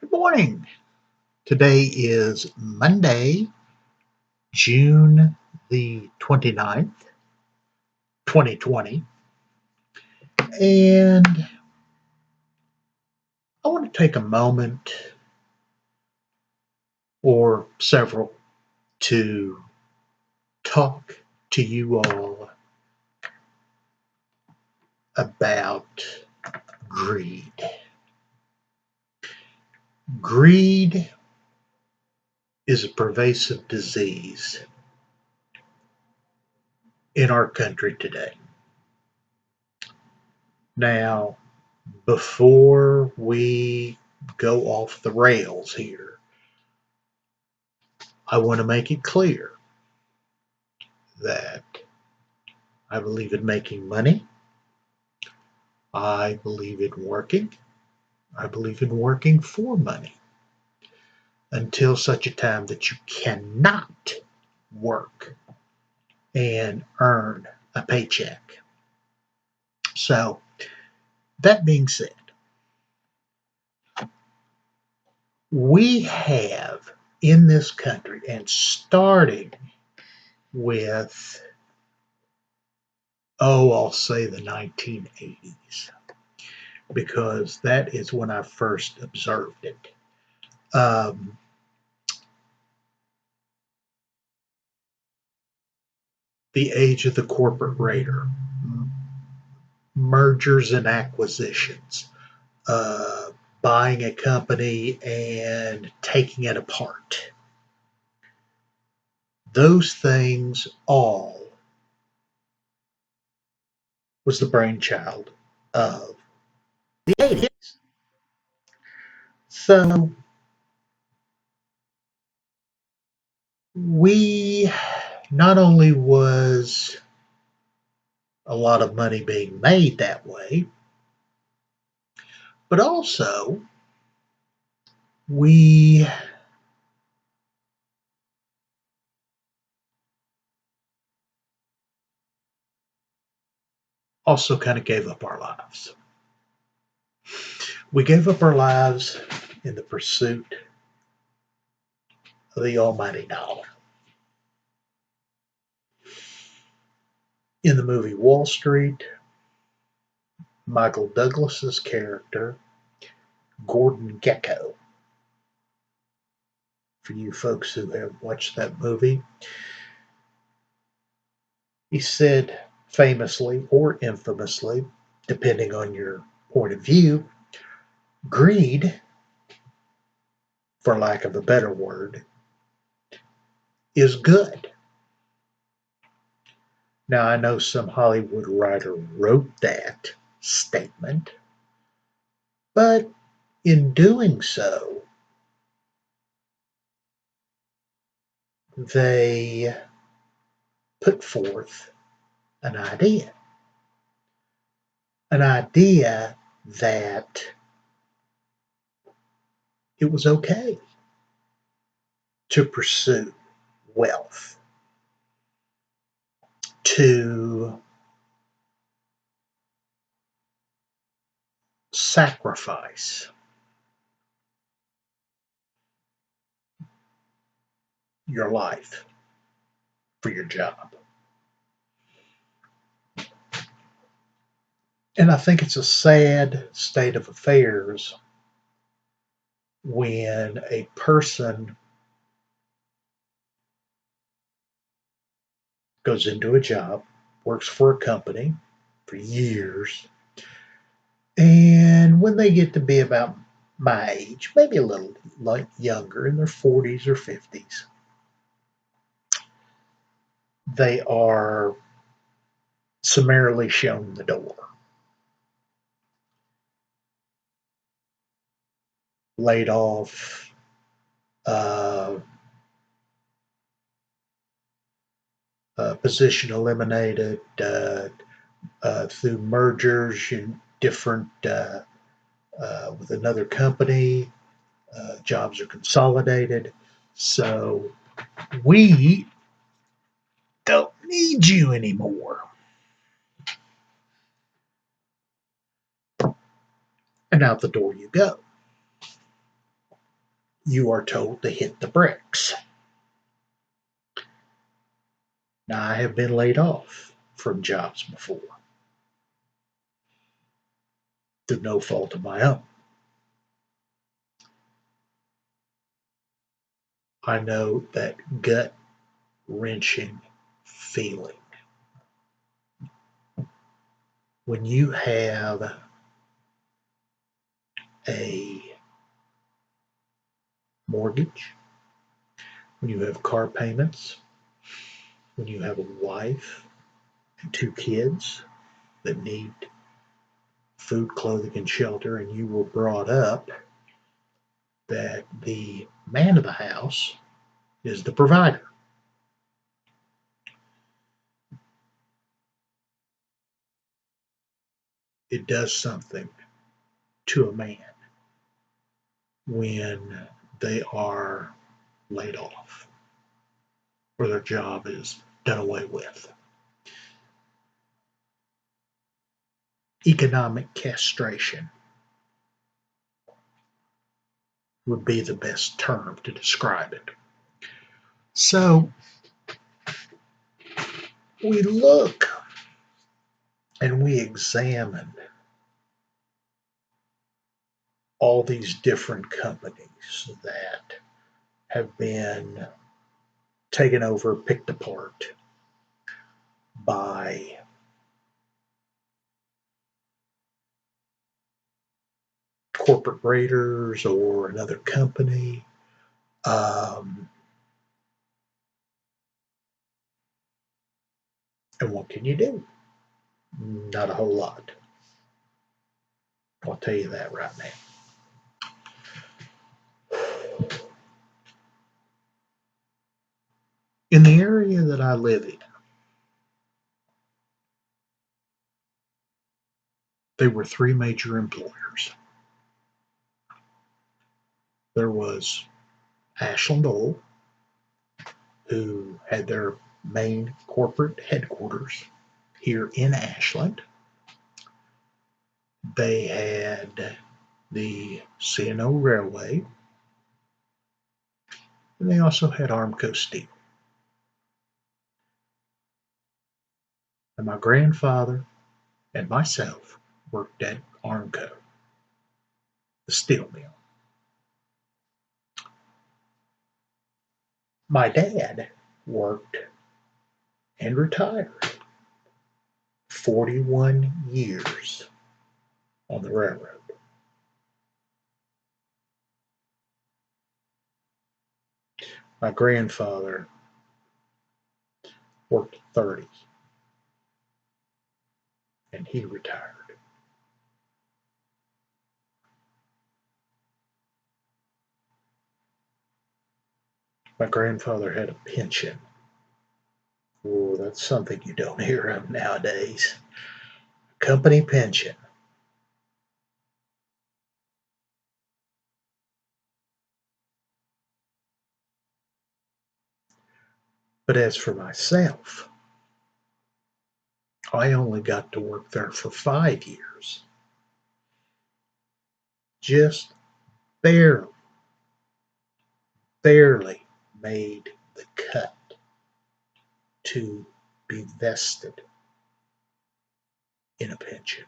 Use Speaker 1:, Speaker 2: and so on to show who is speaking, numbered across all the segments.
Speaker 1: Good morning. Today is Monday, June the 29th, 2020. And I want to take a moment or several to talk to you all about greed. Greed is a pervasive disease in our country today. Now, before we go off the rails here, I want to make it clear that I believe in making money. I believe in working. I believe in working for money until such a time that you cannot work and earn a paycheck. So, that being said, we have in this country, and starting with, I'll say the 1980s, because that is when I first observed it. Um, the age of the corporate raider, mergers and acquisitions, uh, buying a company and taking it apart. Those things all was the brainchild of the 80s. So we not only was a lot of money being made that way, but also we also kind of gave up our lives. We gave up our lives in the pursuit of the almighty dollar. In the movie Wall Street, Michael Douglas's character, Gordon Gekko, for you folks who have watched that movie, he said famously or infamously, depending on your point of view, greed, for lack of a better word, is good. Now, I know some Hollywood writer wrote that statement, but in doing so, they put forth an idea. An idea that it was okay to pursue wealth, to sacrifice your life for your job. And I think it's a sad state of affairs when a person goes into a job, works for a company for years, and when they get to be about my age, maybe a little like younger, in their 40s or 50s, they are summarily shown the door, laid off, uh, position eliminated through mergers and different with another company. Jobs are consolidated. So we don't need you anymore. And out the door you go. you are told to hit the bricks. Now, I have been laid off from jobs before through no fault of my own. I know that gut wrenching feeling when you have a mortgage, when you have car payments, when you have a wife and two kids that need food, clothing, and shelter, and you were brought up that the man of the house is the provider. It does something to a man when they are laid off or their job is done away with. Economic castration would be the best term to describe it. So we look and we examine all these different companies that have been taken over, picked apart by corporate raiders or another company. Um, and what can you do? Not a whole lot. I'll tell you that right now. In the area that I live in, there were three major employers. There was Ashland Oil, who had their main corporate headquarters here in Ashland. They had the C&O Railway, and they also had Armco Steel. And my grandfather and myself worked at Armco, the steel mill. My dad worked and retired 41 years on the railroad. My grandfather worked 30 and he retired. My grandfather had a pension. Oh, that's something you don't hear of nowadays. Company pension. But as for myself, I only got to work there for 5 years. Just barely, barely made the cut to be vested in a pension.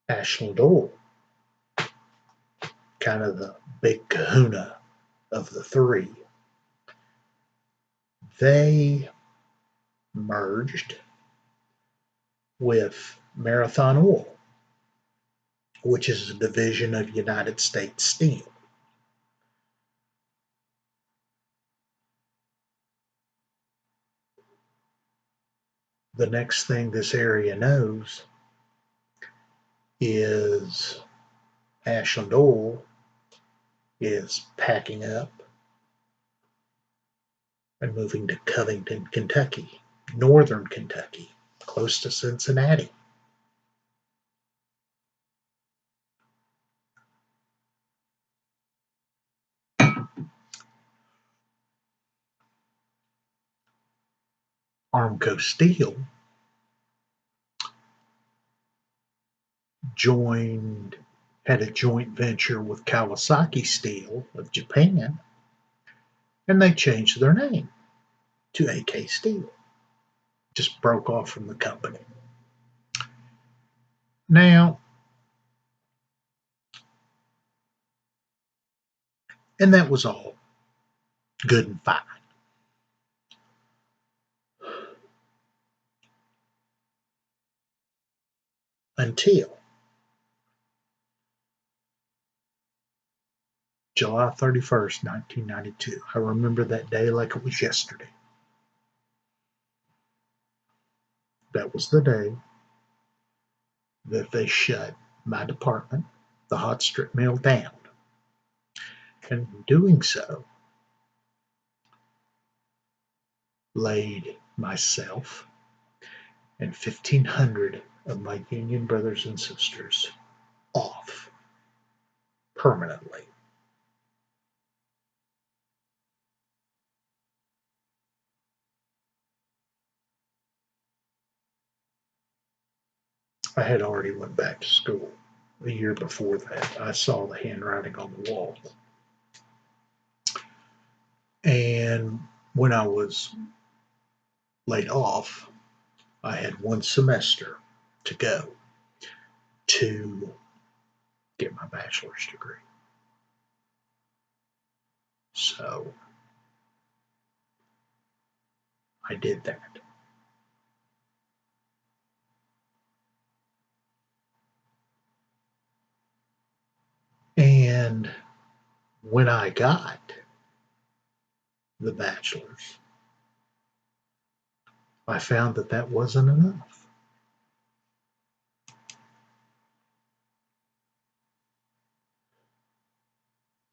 Speaker 1: Ashland Oil, kind of the big kahuna of the three, they merged with Marathon Oil, which is a division of United States Steel. The next thing this area knows is Ashland Oil is packing up and moving to Covington, Kentucky, northern Kentucky, close to Cincinnati. Armco Steel had a joint venture with Kawasaki Steel of Japan, and they changed their name to AK Steel. Just broke off from the company. Now, and that was all good and fine. Until July 31st, 1992. I remember that day like it was yesterday. That was the day that they shut my department, the hot strip mill, down. And in doing so, laid myself and 1,500 of my union brothers and sisters off permanently. I had already went back to school a year before that. I saw the handwriting on the wall. And when I was laid off, I had one semester to go to get my bachelor's degree. So I did that. And when I got the bachelor's, I found that that wasn't enough.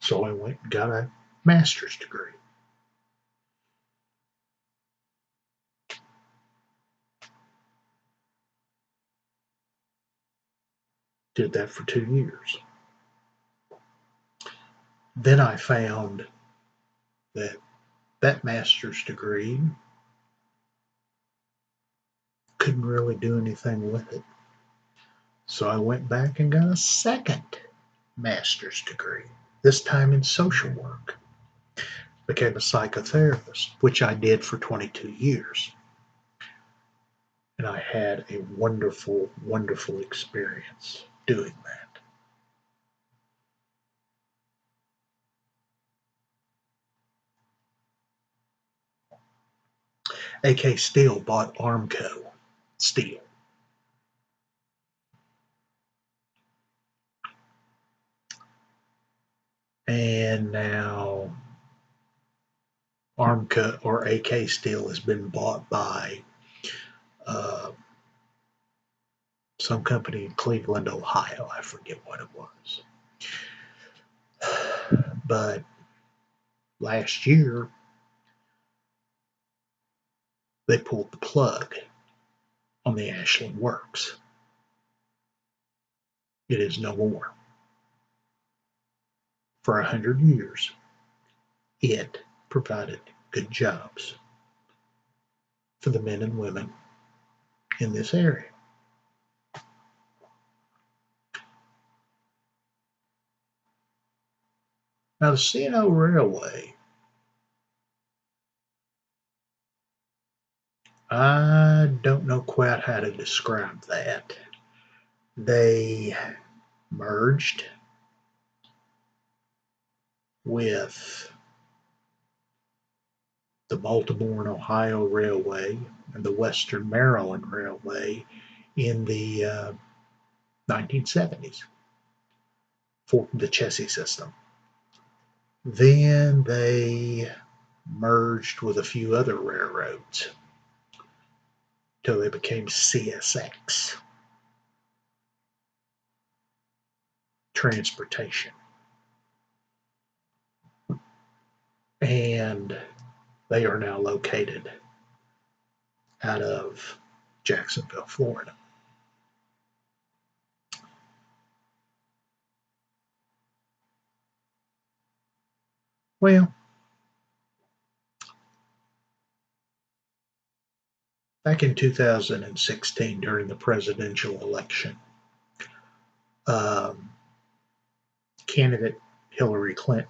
Speaker 1: So I went and got a master's degree. Did that for 2 years. Then I found that that master's degree couldn't really do anything with it. So I went back and got a second master's degree, this time in social work. Became a psychotherapist, which I did for 22 years. And I had a wonderful, wonderful experience doing that. AK Steel bought Armco Steel. And now Armco or AK Steel has been bought by uh, some company in Cleveland, Ohio. I forget what it was. But last year, they pulled the plug on the Ashland Works. It is no more. For 100 years, it provided good jobs for the men and women in this area. Now, the C&O Railway, I don't know quite how to describe that. They merged with the Baltimore and Ohio Railway and the Western Maryland Railway in the 1970s, for the Chessie system. Then they merged with a few other railroads till they became CSX Transportation. And they are now located out of Jacksonville, Florida. Well, Back in 2016, during the presidential election, um, candidate Hillary Clinton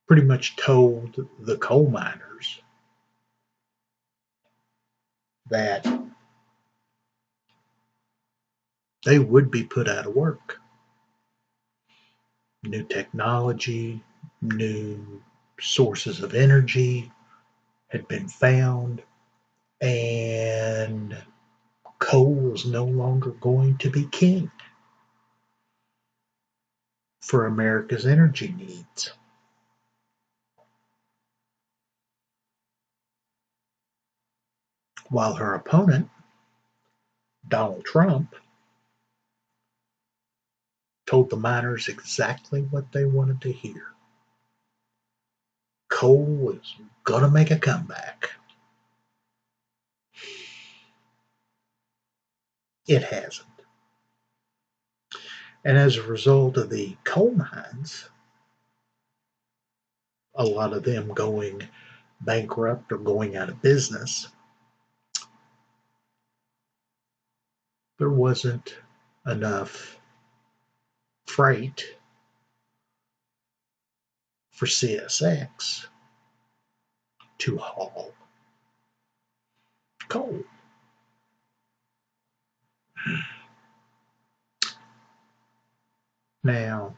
Speaker 1: pretty much told the coal miners that they would be put out of work. New technology, new sources of energy had been found, and coal was no longer going to be king for America's energy needs. While her opponent, Donald Trump, told the miners exactly what they wanted to hear. Coal is going to make a comeback. It hasn't. And as a result of the coal mines, a lot of them going bankrupt or going out of business, there wasn't enough freight for CSX to haul coal. Now,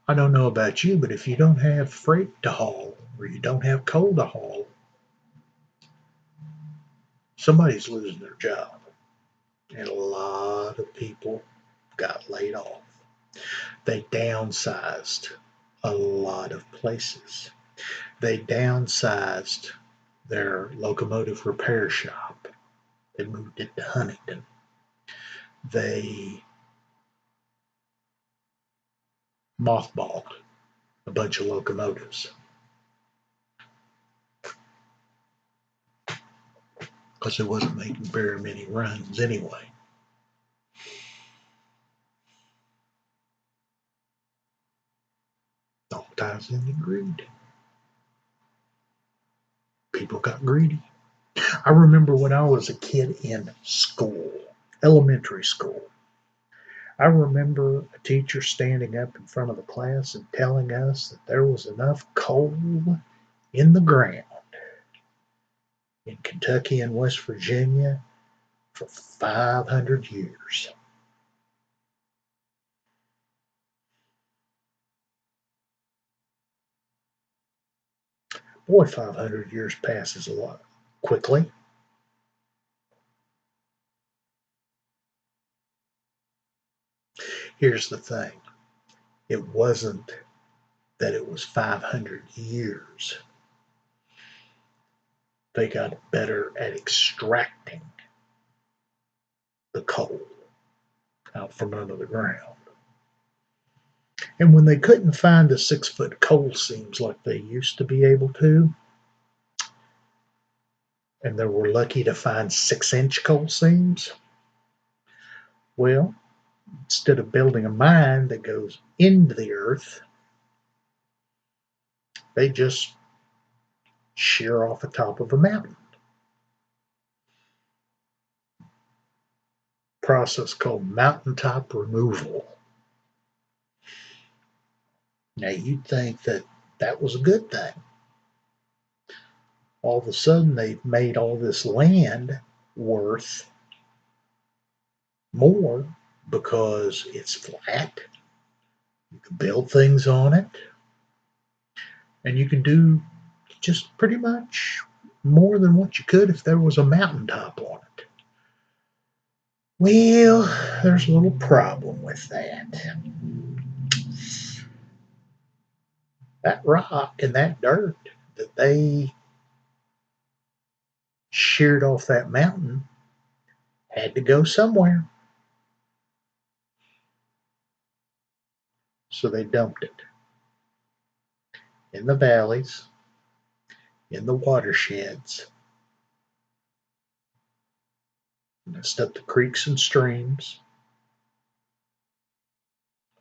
Speaker 1: I don't know about you, but if you don't have freight to haul or you don't have coal to haul, somebody's losing their job. And a lot of people got laid off. They downsized a lot of places. They downsized their locomotive repair shop. They moved it to Huntington. They mothballed a bunch of locomotives because it wasn't making very many runs anyway. All ties into greed. People got greedy. I remember when I was a kid in school, elementary school, I remember a teacher standing up in front of the class and telling us that there was enough coal in the ground in Kentucky and West Virginia for 500 years. Boy, 500 years passes a lot quickly. Here's the thing, it wasn't that it was 500 years. They got better at extracting the coal out from under the ground. And when they couldn't find the 6 foot coal seams like they used to be able to, and they were lucky to find 6 inch coal seams, well, instead of building a mine that goes into the earth, they just shear off the top of a mountain. Process called mountaintop removal. Now you'd think that that was a good thing. All of a sudden they've made all this land worth more because it's flat. You can build things on it, and you can do just pretty much more than what you could if there was a mountaintop on it. Well, there's a little problem with that. That rock and that dirt that they sheared off that mountain had to go somewhere. So they dumped it in the valleys, in the watersheds, messed up the creeks and streams,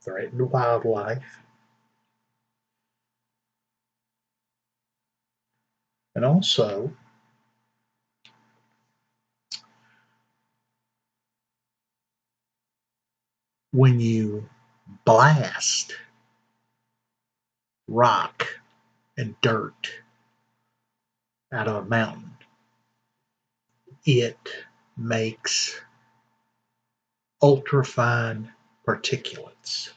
Speaker 1: threatened wildlife. And also, when you blast rock and dirt out of a mountain, it makes ultrafine particulates.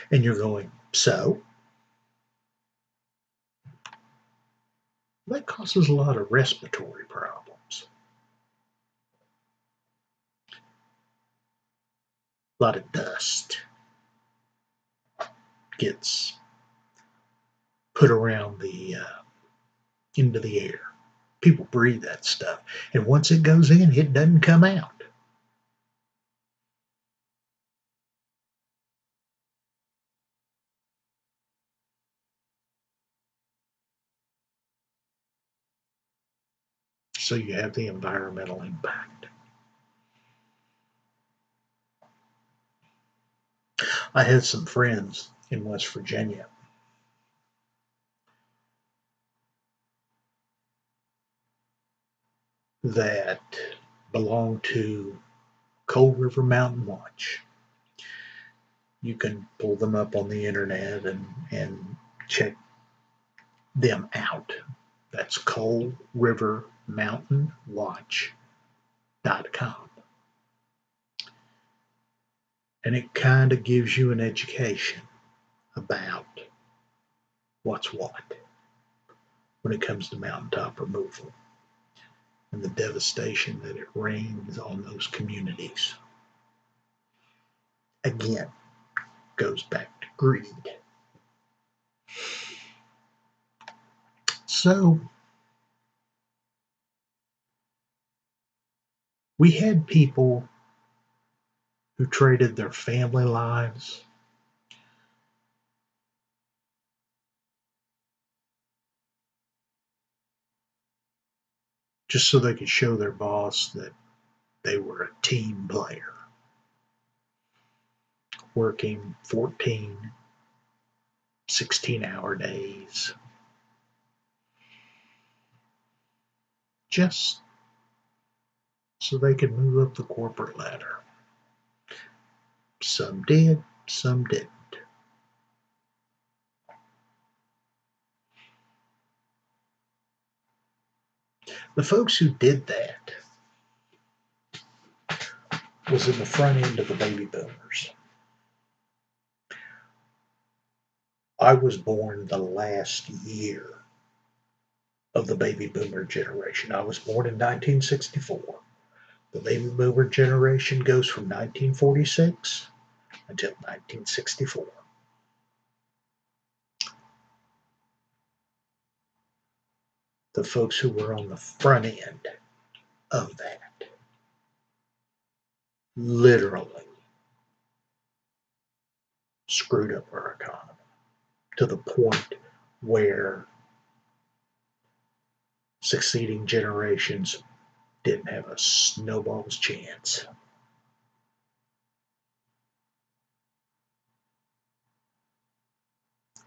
Speaker 1: And you're going, so that causes a lot of respiratory problems, a lot of dust gets put around the into the air. People breathe that stuff, and once it goes in, it doesn't come out. So you have the environmental impact. I had some friends in West Virginia that belong to Cold River Mountain Watch. You can pull them up on the internet and check them out. That's Cold River Mountain Watch.com. And it kind of gives you an education about what's what when it comes to mountaintop removal and the devastation that it rains on those communities. Again, goes back to greed. So we had people who traded their family lives just so they could show their boss that they were a team player, working 14, 16-hour days, just so they could move up the corporate ladder. Some did, some didn't. The folks who did that was in the front end of the baby boomers. I was born the last year of the baby boomer generation. I was born in 1964. The baby boomer generation goes from 1946 until 1964. The folks who were on the front end of that literally screwed up our economy to the point where succeeding generations didn't have a snowball's chance.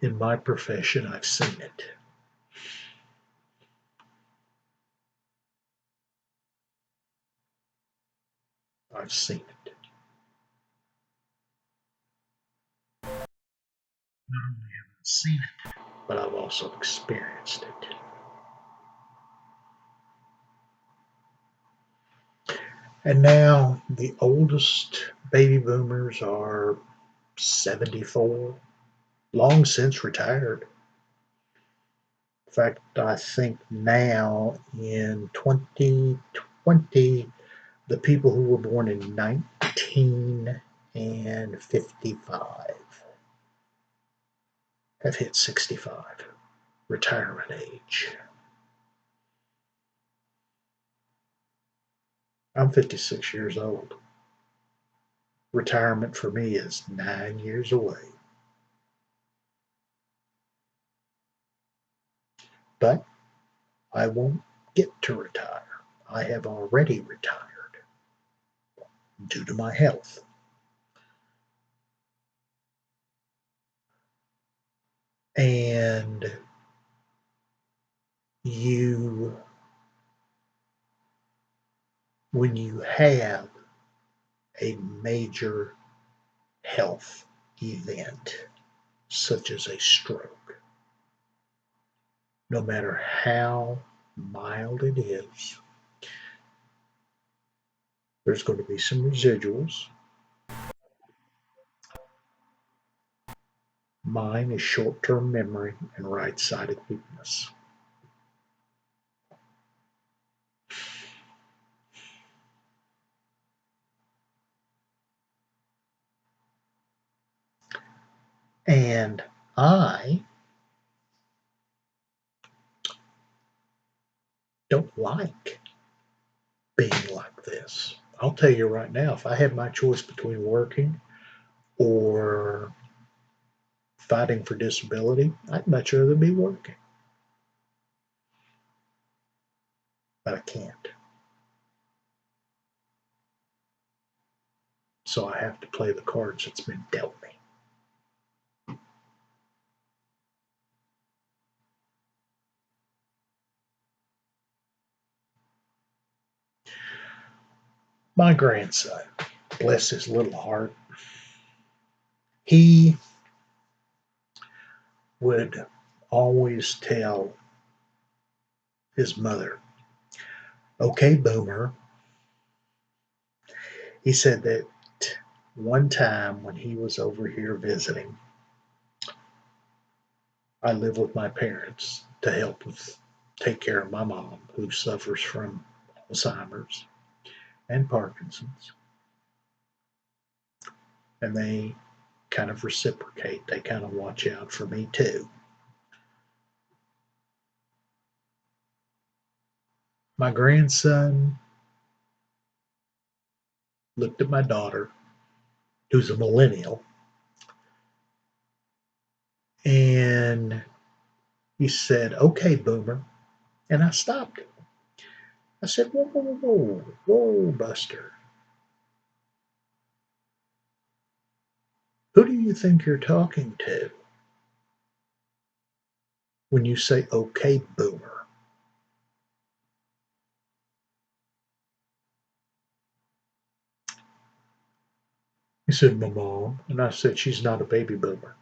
Speaker 1: In my profession, I've seen it. I've seen it. Not only have I seen it, but I've also experienced it. And now the oldest baby boomers are 74, long since retired. In fact, I think now in 2020, the people who were born in 1955 have hit 65, retirement age. I'm 56 years old. Retirement for me is 9 years away. But I won't get to retire. I have already retired due to my health. and you, when you have a major health event, such as a stroke, no matter how mild it is, there's going to be some residuals. Mine is short term memory and right sided weakness. And I don't like being like this. I'll tell you right now, if I had my choice between working or fighting for disability, I'd much rather be working. But I can't. So I have to play the cards that's been dealt me. My grandson, bless his little heart, he would always tell his mother, "Okay, boomer." He said that one time when he was over here visiting, I live with my parents to help with take care of my mom who suffers from Alzheimer's and Parkinson's. And they kind of reciprocate. They kind of watch out for me too. My grandson looked at my daughter, who's a millennial, and he said, "Okay, boomer." And I stopped him. I said, "Whoa, whoa, whoa, whoa, Buster. Who do you think you're talking to when you say, okay, boomer?" He said, "My mom." And I said, "She's not a baby boomer.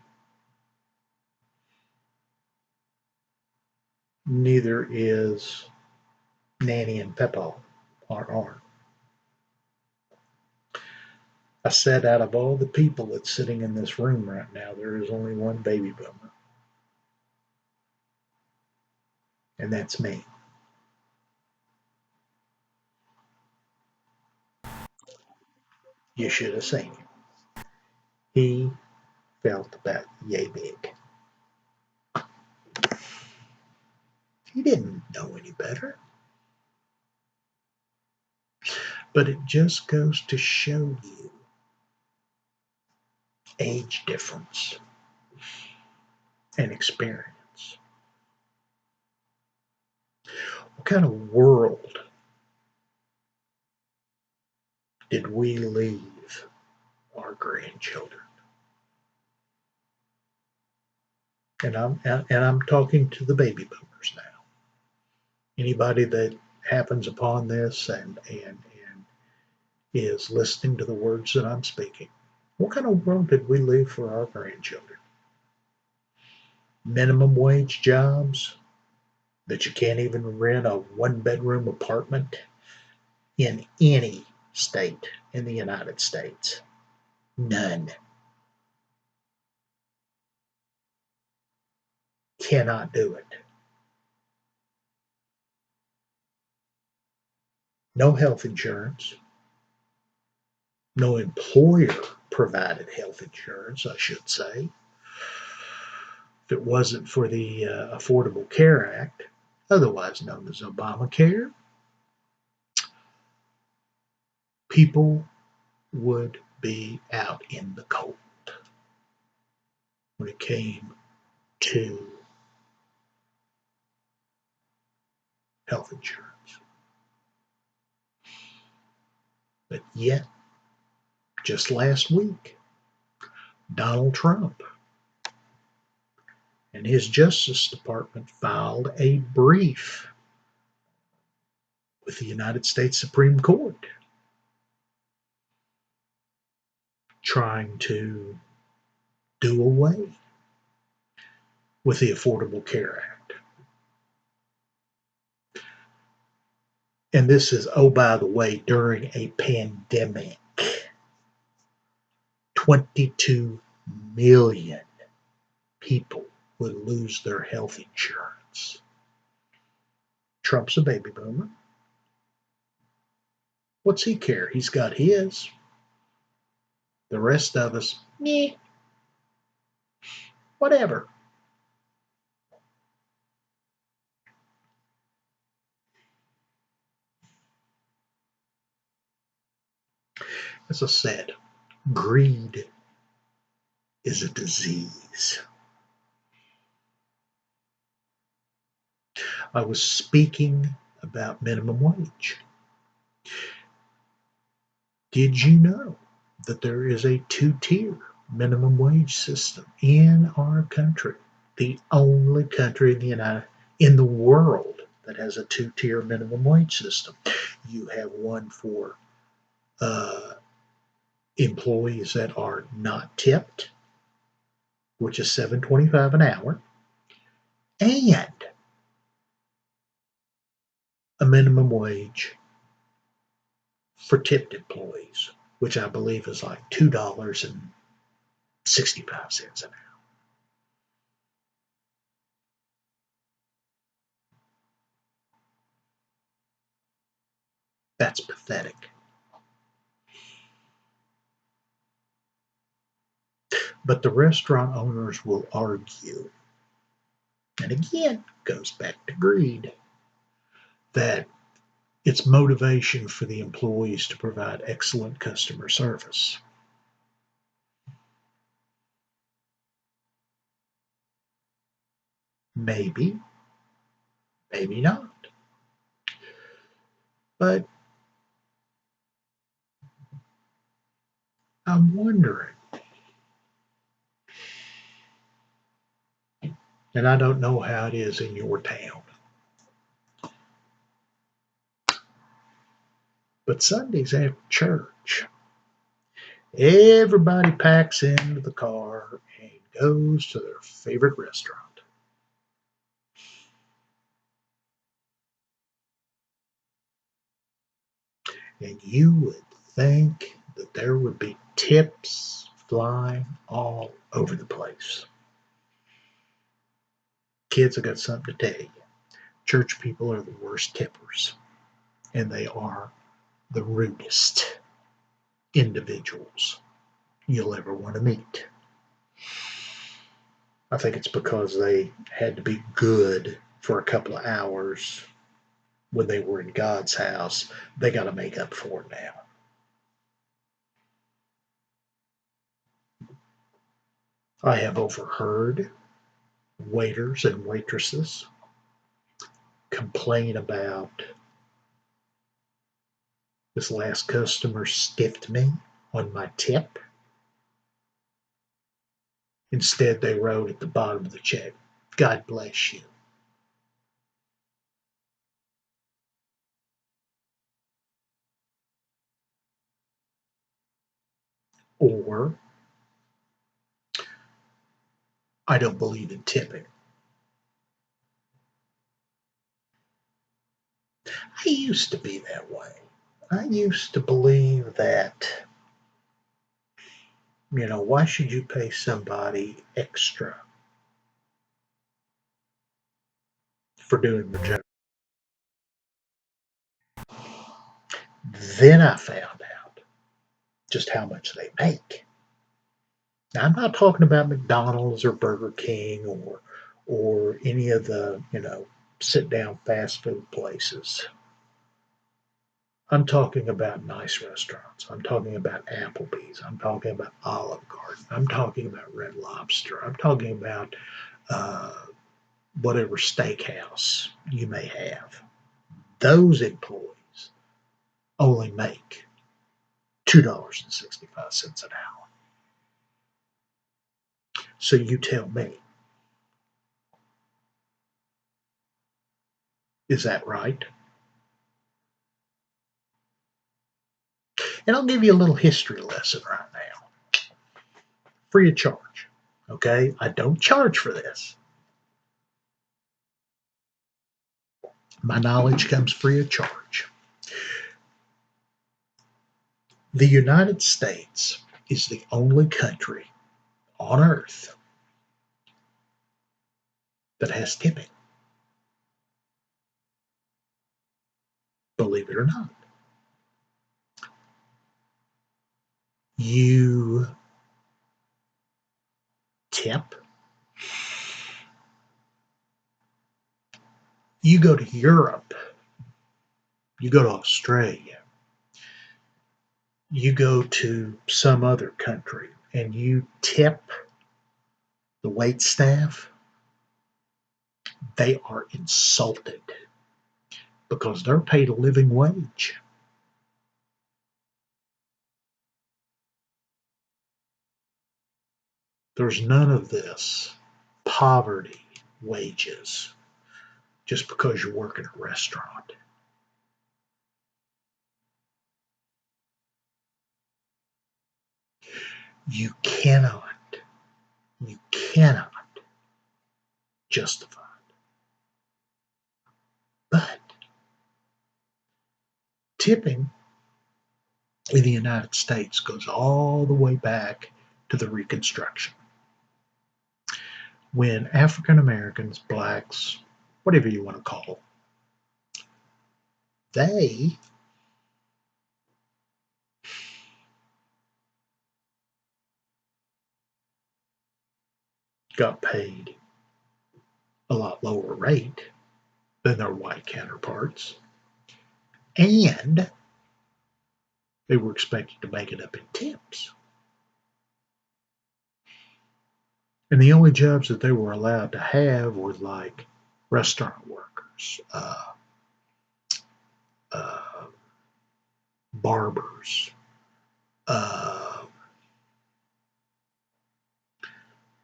Speaker 1: Neither is Nanny and Peppa are." I said, "Out of all the people that's sitting in this room right now, there is only one baby boomer, and that's me." You should have seen him. He felt about yay big. He didn't know any better. But it just goes to show you age difference and experience. What kind of world did we leave our grandchildren? And I'm talking to the baby boomers now. Anybody that happens upon this and is listening to the words that I'm speaking, what kind of world did we leave for our grandchildren? Minimum wage jobs that you can't even rent a one bedroom apartment in any state in the United States. None. Cannot do it. No health insurance. No employer provided health insurance, I should say. If it wasn't for the Affordable Care Act, otherwise known as Obamacare, people would be out in the cold when it came to health insurance. But yet, just last week, Donald Trump and his Justice Department filed a brief with the United States Supreme Court trying to do away with the Affordable Care Act. And this is, oh, by the way, during a pandemic. 22 million people would lose their health insurance. Trump's a baby boomer. What's he care? He's got his. The rest of us, meh, whatever. As I said, greed is a disease. I was speaking about minimum wage. Did you know that there is a two-tier minimum wage system in our country? The only country in the world that has a two-tier minimum wage system. You have one for employees that are not tipped, which is $7.25 an hour, and a minimum wage for tipped employees, which I believe is like $2.65 an hour. That's pathetic. But the restaurant owners will argue, and again, goes back to greed, that it's motivation for the employees to provide excellent customer service. Maybe, maybe not. But I'm wondering, and I don't know how it is in your town, but Sundays after church, everybody packs into the car and goes to their favorite restaurant. And you would think that there would be tips flying all over the place. Kids, have got something to tell you. Church people are the worst tippers, and they are the rudest individuals you'll ever want to meet. I think it's because they had to be good for a couple of hours when they were in God's house. They got to make up for it now. I have overheard waiters and waitresses complain about, this last customer stiffed me on my tip. Instead, they wrote at the bottom of the check, God bless you. Or, I don't believe in tipping. I used to be that way. I used to believe that, why should you pay somebody extra for doing the job? Then I found out just how much they make. Now, I'm not talking about McDonald's or Burger King or any of the, sit down fast food places. I'm talking about nice restaurants. I'm talking about Applebee's. I'm talking about Olive Garden. I'm talking about Red Lobster. I'm talking about uh, whatever steakhouse you may have. Those employees only make $2.65 an hour. So you tell me, Is that right? And I'll give you a little history lesson right now, free of charge. Okay? I don't charge for this. My knowledge comes free of charge. The United States is the only country on earth that has tipping, believe it or not. You tip, you go to Europe, you go to Australia, you go to some other country, and you tip the wait staff, they are insulted because they're paid a living wage. There's none of this poverty wages just because you work in a restaurant. You cannot, you cannot justify it. But tipping in the United States goes all the way back to the Reconstruction. When African Americans, blacks, whatever you want to call them, they got paid a lot lower rate than their white counterparts, and they were expected to make it up in tips. And the only jobs that they were allowed to have were like restaurant workers, uh, barbers, uh,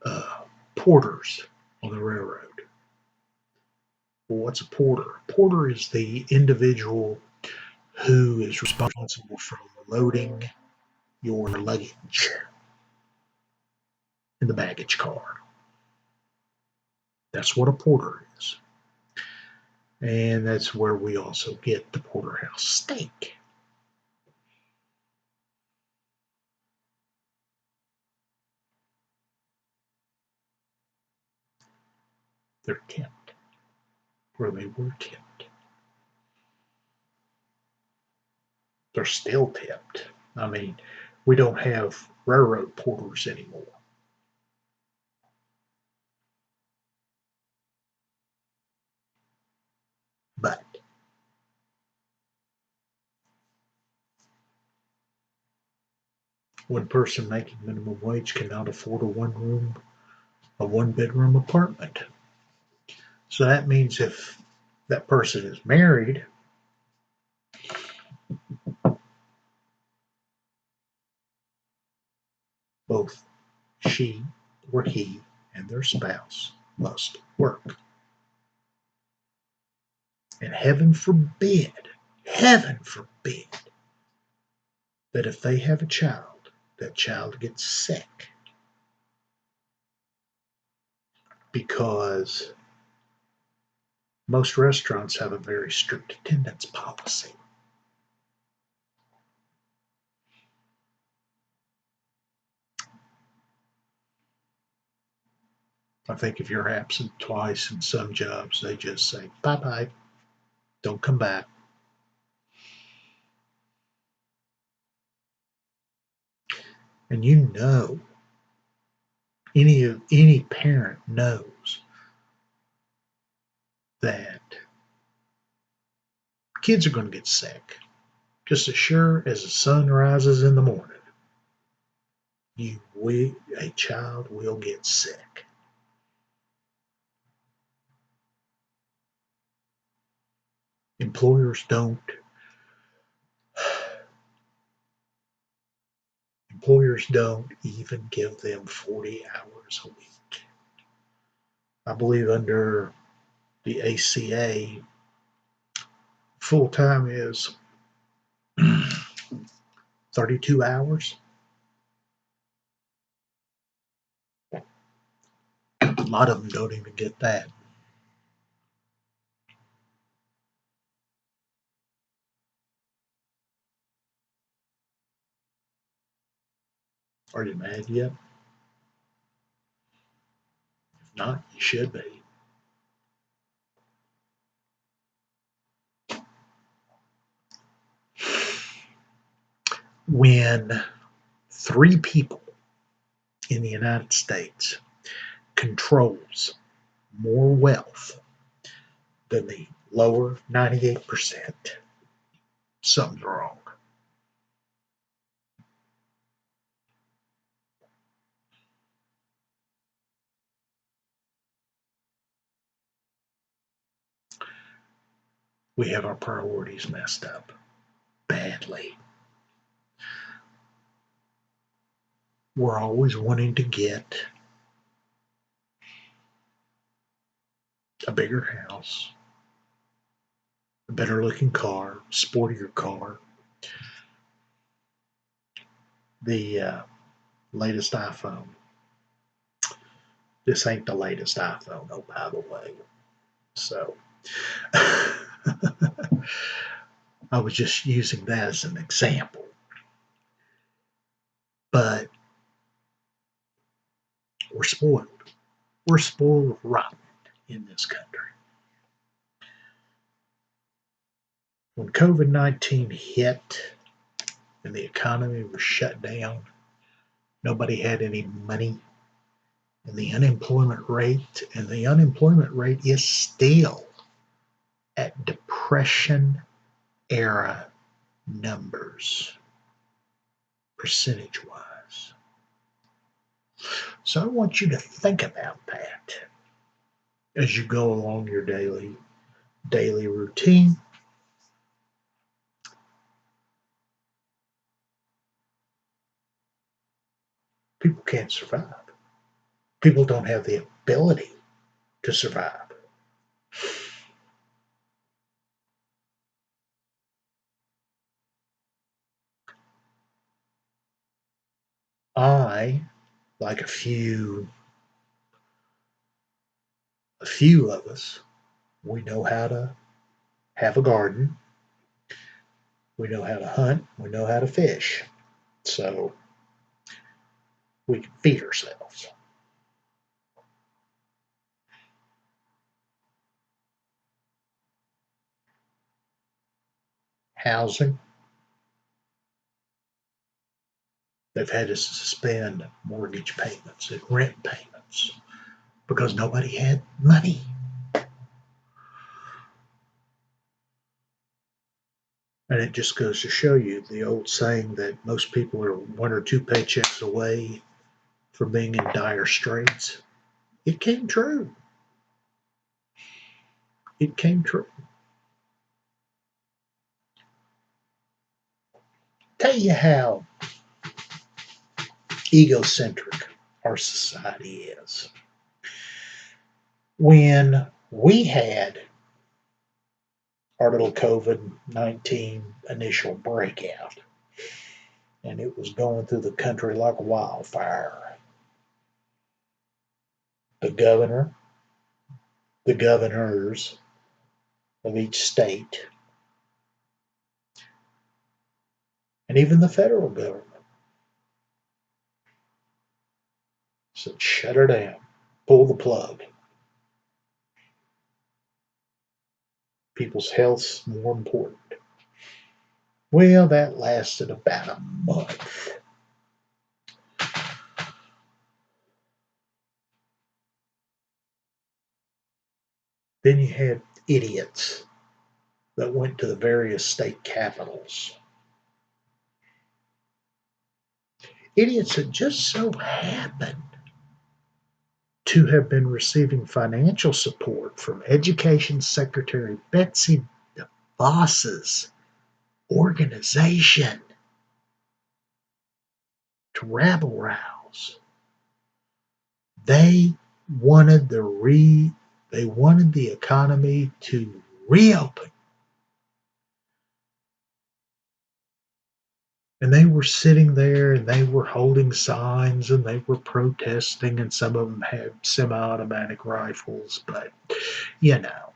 Speaker 1: uh, porters on the railroad. Well, what's a porter? A porter is the individual who is responsible for loading your luggage in the baggage car. That's what a porter is. And that's where we also get the porterhouse steak. They're tipped, where they were tipped. They're still tipped. I mean, we don't have railroad porters anymore. But one person making minimum wage cannot afford a one bedroom apartment. So that means if that person is married, both she or he and their spouse must work. And heaven forbid, that if they have a child, that child gets sick because most restaurants have a very strict attendance policy. I think if you're absent twice in some jobs, they just say, bye bye, don't come back. And you know, any parent knows that kids are going to get sick. Just as sure as the sun rises in the morning, a child will get sick. Employers don't employers don't even give them 40 hours a week. I believe under the ACA, Full time is 32 hours. A lot of them don't even get that. Are you mad yet? If not, you should be. When three people in the United States controls more wealth than the lower 98%, something's wrong. We have our priorities messed up badly. We're always wanting to get a bigger house, a better looking car, sportier car, the latest iPhone. This ain't the latest iPhone, oh, by the way. So I was just using that as an example. But we're spoiled. We're spoiled rotten in this country. When COVID 19 hit and the economy was shut down, nobody had any money, and the unemployment rate is still at Depression era numbers, percentage wise. So I want you to think about that as you go along your daily routine. People can't survive. People don't have the ability to survive. I, like a few of us, we know how to have a garden, we know how to hunt, we know how to fish. So we can feed ourselves. Housing, they've had to suspend mortgage payments and rent payments because nobody had money. And it just goes to show you the old saying that most people are one or two paychecks away from being in dire straits. It came true. It came true. Tell you how egocentric our society is. When we had our little COVID-19 initial breakout, and it was going through the country like wildfire, the governor, the governors of each state, and even the federal government said, shut her down, pull the plug. People's health's more important. Well, that lasted about a month. Then you had idiots that went to the various state capitals. Idiots that just so happened to have been receiving financial support from Education Secretary Betsy DeVos's organization to rabble rouse. They wanted they wanted the economy to reopen. And they were sitting there and they were holding signs and they were protesting, and some of them had semi automatic rifles. But, you know,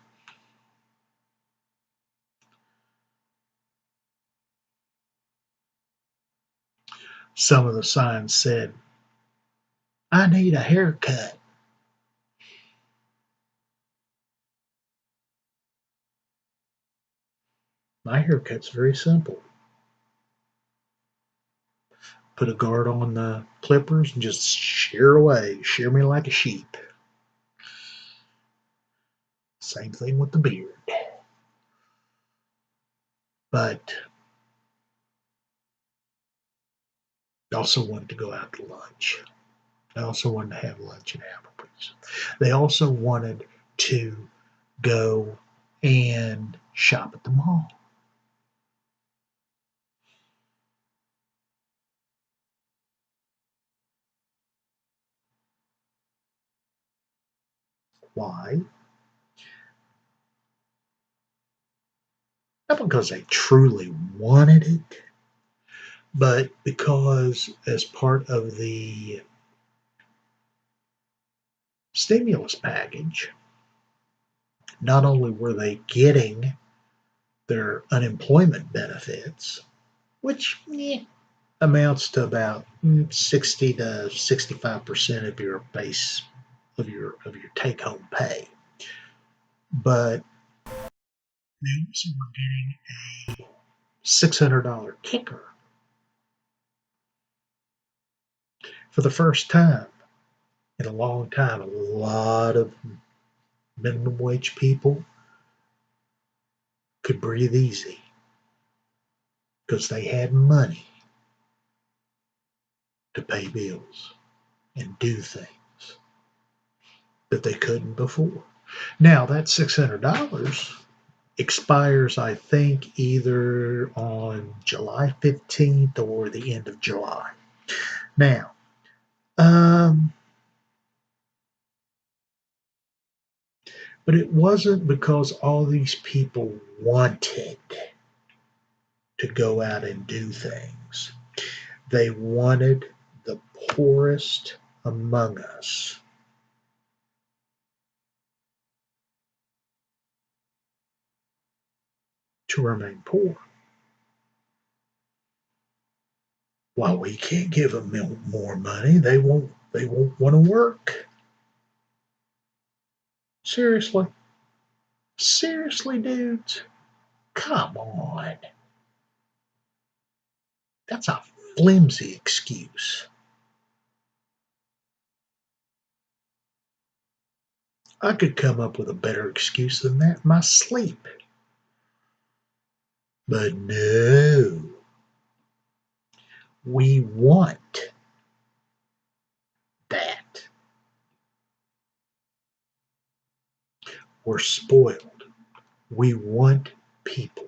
Speaker 1: some of the signs said, I need a haircut. My haircut's very simple. Put a guard on the clippers and just shear away. Shear me like a sheep. Same thing with the beard. But I also wanted to go out to lunch. I also wanted to have lunch at Applebee's. They also wanted to go and shop at the mall. Why? Not because they truly wanted it, but because as part of the stimulus package, not only were they getting their unemployment benefits, which amounts to about 60 to 65% of your base of your take home pay, but they also were getting a $600 kicker for the first time in a long time. A lot of minimum wage people could breathe easy because they had money to pay bills and do things that they couldn't before. Now, that $600 expires, I think, either on July 15th or the end of July. Now, um, but it wasn't because all these people wanted to go out and do things. They wanted the poorest among us to remain poor. While we can't give them more money, they won't. They won't want to work. Seriously, seriously, dudes, come on. That's a flimsy excuse. I could come up with a better excuse than that in my sleep. But no, we want that. We're spoiled. We want people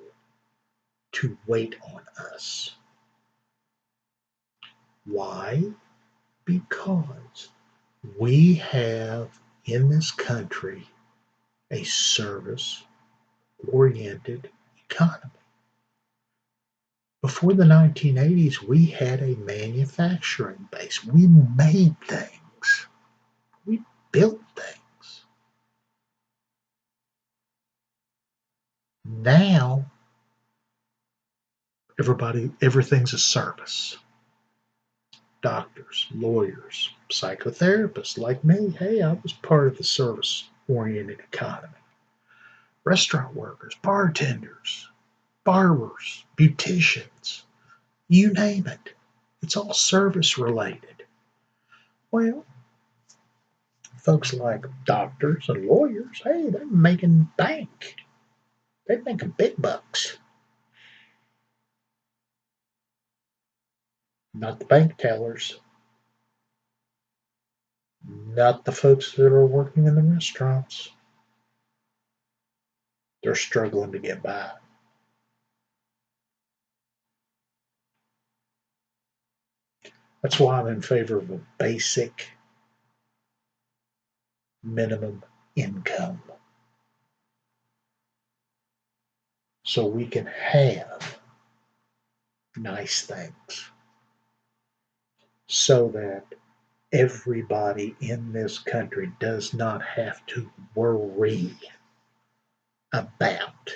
Speaker 1: to wait on us. Why? Because we have in this country a service oriented economy. Before the 1980s, we had a manufacturing base. We made things, we built things. Now, everything's a service. Doctors, lawyers, psychotherapists like me. Hey, I was part of the service oriented economy. Restaurant workers, bartenders, barbers, beauticians, you name it. It's all service related. Well, folks like doctors and lawyers, hey, they're making bank. They're making big bucks. Not the bank tellers, not the folks that are working in the restaurants. They're struggling to get by. That's why I'm in favor of a basic minimum income so we can have nice things so that everybody in this country does not have to worry about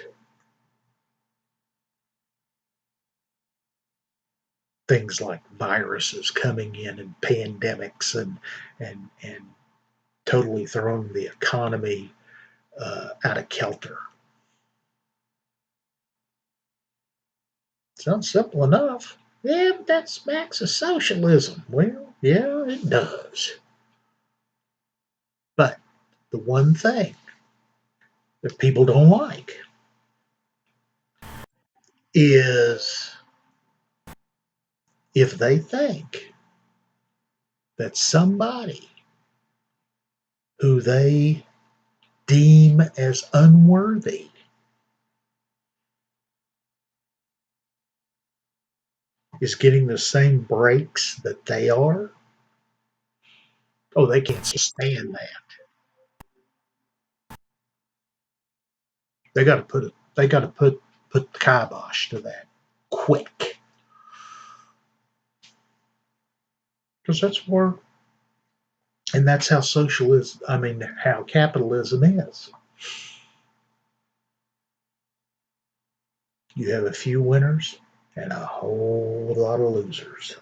Speaker 1: things like viruses coming in and pandemics and totally throwing the economy out of kilter. Sounds simple enough. Yeah, but that smacks of socialism. Well, yeah, it does. But the one thing that people don't like is if they think that somebody who they deem as unworthy is getting the same breaks that they are, oh, they can't stand that. They got to put the kibosh to that quick, because that's where, and that's how socialism. I mean, how capitalism is. You have a few winners and a whole lot of losers.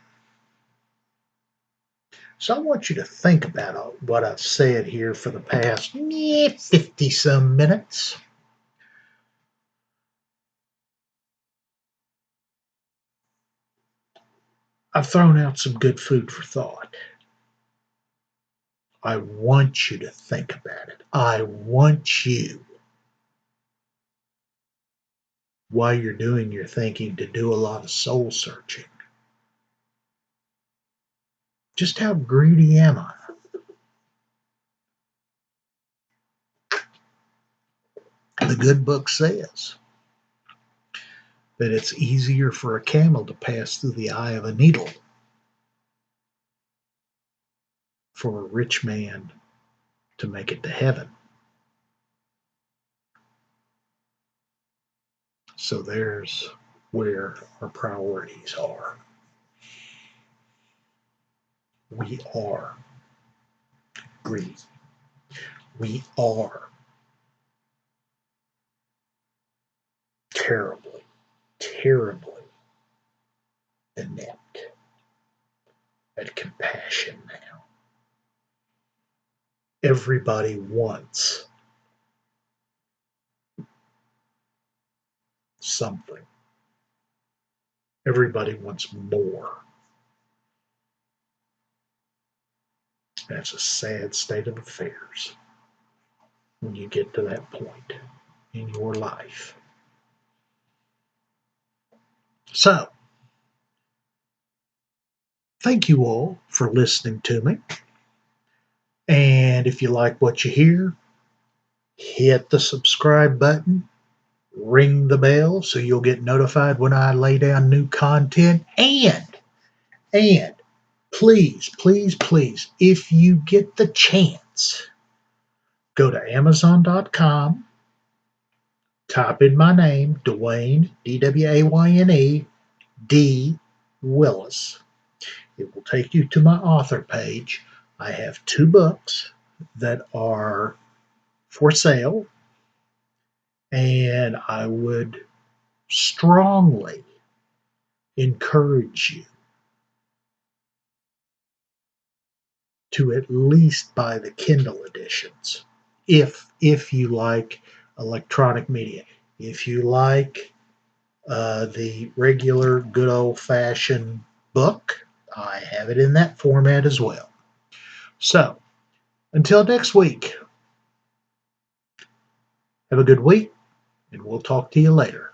Speaker 1: So I want you to think about what I've said here for the past 50 some minutes. I've thrown out some good food for thought. I want you to think about it. I want you, while you're doing your thinking, to do a lot of soul searching. Just how greedy am I? The good book says that it's easier for a camel to pass through the eye of a needle for a rich man to make it to heaven. So there's where our priorities are. We are greedy. We are terribly, terribly inept at compassion now. Everybody wants something. Everybody wants more. That's a sad state of affairs when you get to that point in your life. So, thank you all for listening to me. And if you like what you hear, hit the subscribe button, ring the bell so you'll get notified when I lay down new content. And please, please, please, if you get the chance, go to Amazon.com, type in my name, Dwayne, Dwayne, D. Willis. It will take you to my author page. I have 2 books that are for sale, and I would strongly encourage you to at least buy the Kindle editions if you like electronic media. If you like the regular good old fashioned book, I have it in that format as well. So until next week, have a good week, and we'll talk to you later.